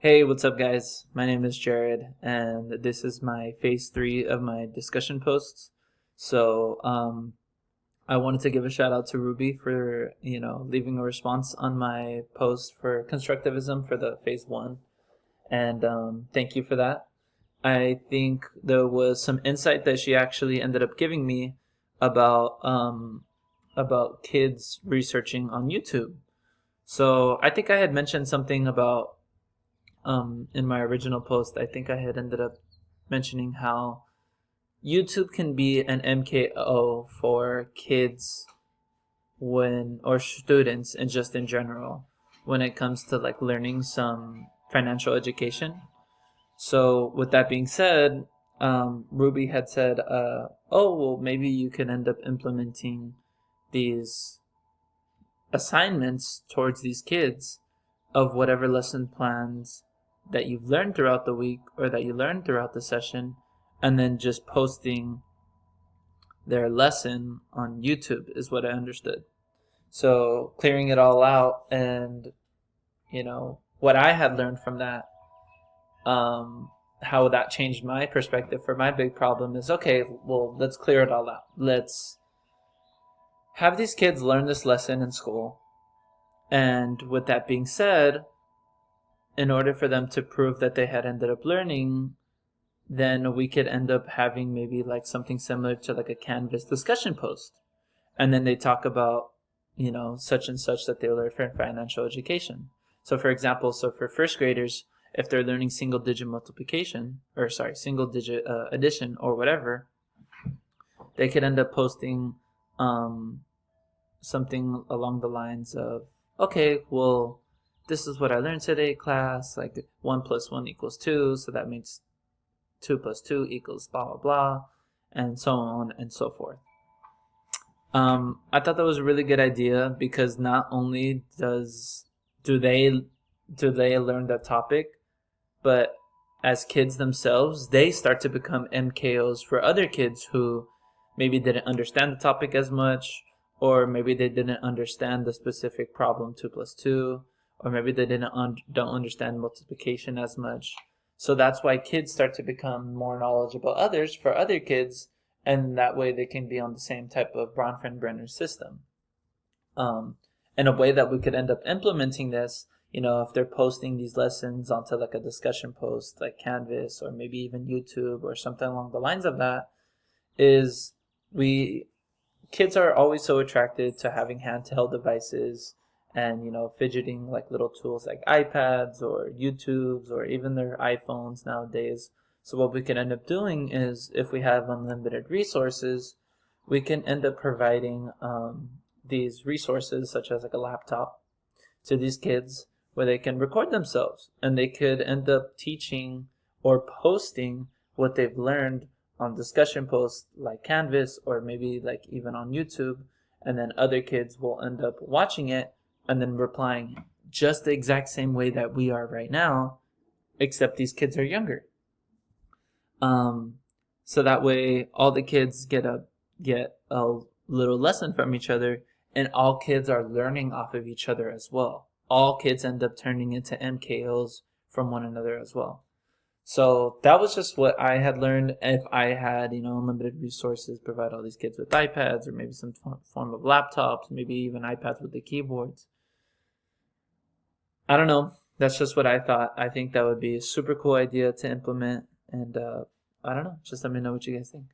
Hey, what's up, guys? My name is Jared, and this is my phase three of my discussion posts. I wanted to give a shout out to Ruby for leaving a response on my post for constructivism for the phase one, and thank you for that. I think there was some insight that she actually ended up giving me about about kids researching on YouTube. So I think I had mentioned something about in my original post. I think I had ended up mentioning how YouTube can be an MKO for kids or students and just in general when it comes to like learning some financial education. So with that being said, Ruby had said, oh, well, maybe you can end up implementing these assignments towards these kids of whatever lesson plans that you've learned throughout the week or that you learned throughout the session, and then just posting their lesson on YouTube is what I understood. So clearing it all out, and what I had learned from that, how that changed my perspective for my big problem is, okay, well, let's clear it all out. Let's have these kids learn this lesson in school. And with that being said, in order for them to prove that they had ended up learning, then we could end up having maybe like something similar to like a Canvas discussion post. And then they talk about, such and such that they learned for financial education. So for example, for first graders, if they're learning single digit addition or whatever, they could end up posting something along the lines of, okay, well, this is what I learned today, class. Like 1 + 1 = 2, so that means 2 + 2 = blah blah blah, and so on and so forth. I thought that was a really good idea because not only do they learn that topic, but as kids themselves, they start to become MKOs for other kids who maybe didn't understand the topic as much, or maybe they didn't understand the specific problem 2 + 2, or maybe they don't understand multiplication as much. So that's why kids start to become more knowledgeable others for other kids, and that way they can be on the same type of Bronfenbrenner system. And a way that we could end up implementing this, if they're posting these lessons onto like a discussion post like Canvas or maybe even YouTube or something along the lines of that, is kids are always so attracted to having handheld devices and fidgeting like little tools like iPads or YouTubes or even their iPhones nowadays. So what we can end up doing is, if we have unlimited resources, we can end up providing these resources such as like a laptop to these kids where they can record themselves, and they could end up teaching or posting what they've learned on discussion posts like Canvas or maybe like even on YouTube, and then other kids will end up watching it and then replying just the exact same way that we are right now, except these kids are younger. So that way all the kids get a little lesson from each other, and all kids are learning off of each other as well. All kids end up turning into MKOs from one another as well. So that was just what I had learned. If I had, unlimited resources, provide all these kids with iPads or maybe some form of laptops, maybe even iPads with the keyboards. I don't know. That's just what I thought. I think that would be a super cool idea to implement. And I don't know. Just let me know what you guys think.